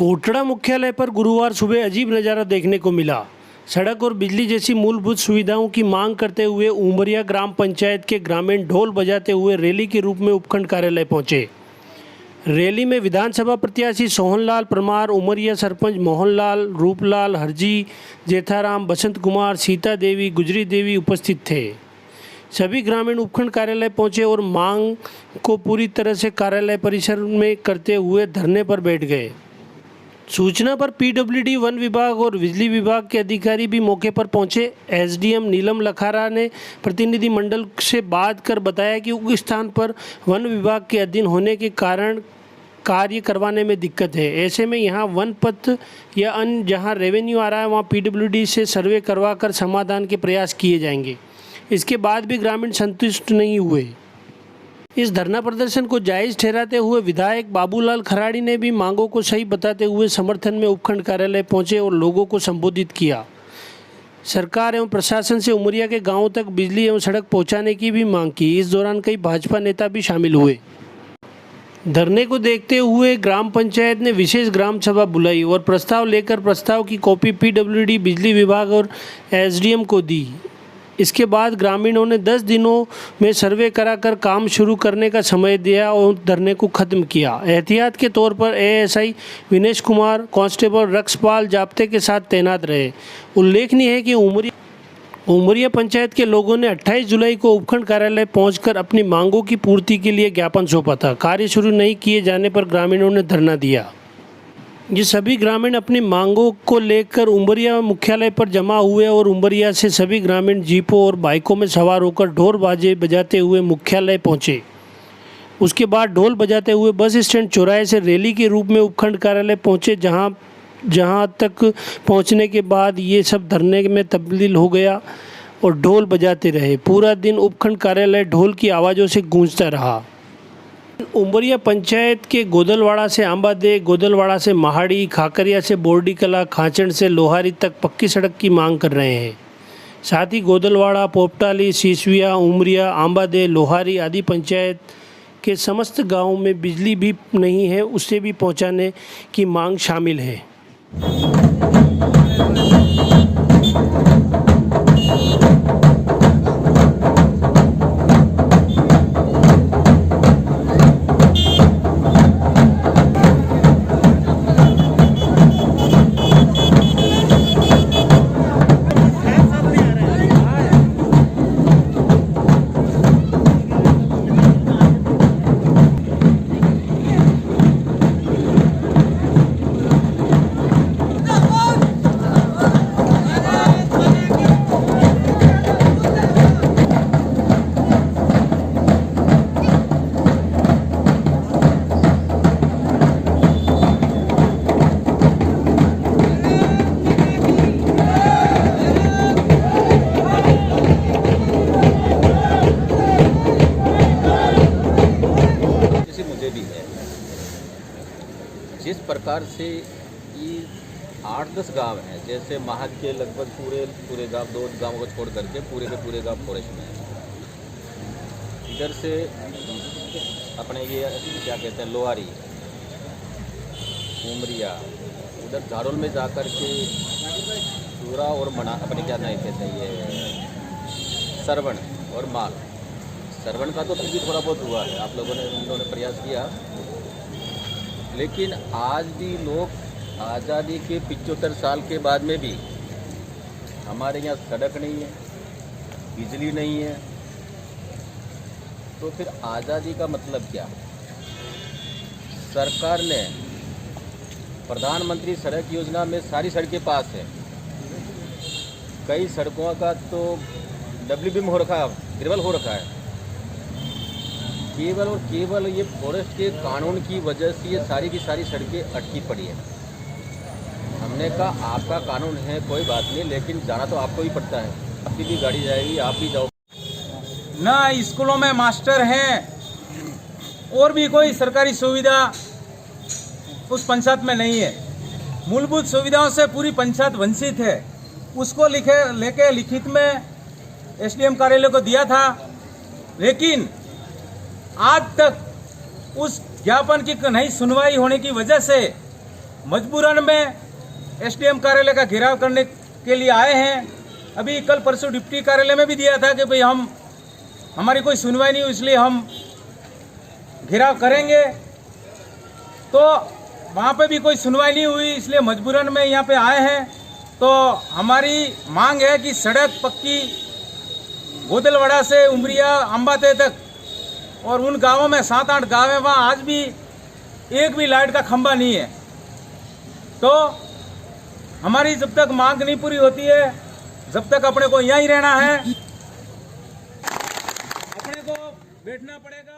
कोटड़ा मुख्यालय पर गुरुवार सुबह अजीब नज़ारा देखने को मिला। सड़क और बिजली जैसी मूलभूत सुविधाओं की मांग करते हुए उमरिया ग्राम पंचायत के ग्रामीण ढोल बजाते हुए रैली के रूप में उपखंड कार्यालय पहुंचे। रैली में विधानसभा प्रत्याशी सोहनलाल परमार, उमरिया सरपंच मोहनलाल, रूपलाल, हरजी, जेठाराम, बसंत कुमार, सीता देवी, गुजरी देवी उपस्थित थे। सभी ग्रामीण उपखंड कार्यालय पहुंचे और मांग को पूरी तरह से कार्यालय परिसर में करते हुए धरने पर बैठ गए। सूचना पर पीडब्ल्यूडी, वन विभाग और बिजली विभाग के अधिकारी भी मौके पर पहुंचे। एसडीएम नीलम लखारा ने प्रतिनिधि मंडल से बात कर बताया कि उस स्थान पर वन विभाग के अधीन होने के कारण कार्य करवाने में दिक्कत है। ऐसे में यहाँ वन पथ या अन्य जहाँ रेवेन्यू आ रहा है वहाँ पीडब्ल्यूडी से सर्वे करवा कर समाधान के प्रयास किए जाएंगे। इसके बाद भी ग्रामीण संतुष्ट नहीं हुए। इस धरना प्रदर्शन को जायज़ ठहराते हुए विधायक बाबूलाल खराड़ी ने भी मांगों को सही बताते हुए समर्थन में उपखंड कार्यालय पहुंचे और लोगों को संबोधित किया। सरकार एवं प्रशासन से उमरिया के गांवों तक बिजली एवं सड़क पहुंचाने की भी मांग की। इस दौरान कई भाजपा नेता भी शामिल हुए। धरने को देखते हुए ग्राम पंचायत ने विशेष ग्राम सभा बुलाई और प्रस्ताव लेकर प्रस्ताव की कॉपी पीडब्ल्यूडी, बिजली विभाग और एसडीएम को दी। इसके बाद ग्रामीणों ने 10 दिनों में सर्वे कराकर काम शुरू करने का समय दिया और धरने को खत्म किया। एहतियात के तौर पर एएसआई विनेश कुमार, कांस्टेबल रक्षपाल जाब्ते के साथ तैनात रहे। उल्लेखनीय है कि उमरिया पंचायत के लोगों ने 28 जुलाई को उपखंड कार्यालय पहुंचकर अपनी मांगों की पूर्ति के लिए ज्ञापन सौंपा था। कार्य शुरू नहीं किए जाने पर ग्रामीणों ने धरना दिया। ये सभी ग्रामीण अपनी मांगों को लेकर उमरिया मुख्यालय पर जमा हुए और उमरिया से सभी ग्रामीण जीपों और बाइकों में सवार होकर ढोल बाजे बजाते हुए मुख्यालय पहुंचे। उसके बाद ढोल बजाते हुए बस स्टैंड चौराहे से रैली के रूप में उपखंड कार्यालय पहुंचे, जहां तक पहुंचने के बाद ये सब धरने में तब्दील हो गया और ढोल बजाते रहे। पूरा दिन उपखंड कार्यालय ढोल की आवाज़ों से गूंजता रहा। उमरिया पंचायत के गोदलवाड़ा से आंबादे, गोदलवाड़ा से महाड़ी, खाकरिया से बोर्डी कला, खाचड़ से लोहारी तक पक्की सड़क की मांग कर रहे हैं। साथ ही गोदलवाड़ा, पोपटाली, सीसविया, उमरिया, आंबादे, लोहारी आदि पंचायत के समस्त गांवों में बिजली भी नहीं है, उसे भी पहुंचाने की मांग शामिल है। जिस प्रकार से ये 8-10 गांव हैं, जैसे महक के लगभग पूरे गांव, 2 गांवों को छोड़ करके पूरे के पूरे गांव फॉरेस्ट में हैं। इधर से अपने ये क्या कहते हैं लोहारी, उमरिया, उधर झाड़ोल में जाकर के सूरा और मना अपने क्या नहीं कहते हैं ये सरवण और माल। सरवण का तो फिर भी थोड़ा बहुत हुआ है, आप लोगों ने उन्होंने प्रयास किया, लेकिन आज भी लोग आज़ादी के 75 साल के बाद में भी हमारे यहाँ सड़क नहीं है, बिजली नहीं है, तो फिर आज़ादी का मतलब क्या? सरकार ने प्रधानमंत्री सड़क योजना में सारी सड़कें पास है, कई सड़कों का तो डब्ल्यूबीएम हो रखा है, ग्रेवल हो रखा है। केवल और केवल ये फॉरेस्ट के कानून की वजह से ये सारी की सारी सड़कें अटकी पड़ी है। हमने कहा आपका कानून है कोई बात नहीं, लेकिन जाना तो आपको ही पड़ता है, आपकी भी गाड़ी जाएगी, आप भी जाओ। ना स्कूलों में मास्टर हैं और भी कोई सरकारी सुविधा उस पंचायत में नहीं है। मूलभूत सुविधाओं से पूरी पंचायत वंचित है। उसको लेके लिखित में एसडीएम कार्यालय को दिया था, लेकिन आज तक उस ज्ञापन की नहीं सुनवाई होने की वजह से मजबूरन में एसडीएम कार्यालय का घेराव करने के लिए आए हैं। अभी कल परसों डिप्टी कार्यालय में भी दिया था कि भाई हमारी कोई सुनवाई नहीं हुई, इसलिए हम घेराव करेंगे। तो वहाँ पे भी कोई सुनवाई नहीं हुई, इसलिए मजबूरन में यहाँ पे आए हैं। तो हमारी मांग है कि सड़क पक्की गोदलवाड़ा से उमरिया अंबाते तक, और उन गांवों में 7-8 गाँव हैं, वहाँ आज भी एक भी लाइट का खंभा नहीं है। तो हमारी जब तक मांग नहीं पूरी होती है, जब तक अपने को यहीं रहना है, अपने को बैठना पड़ेगा।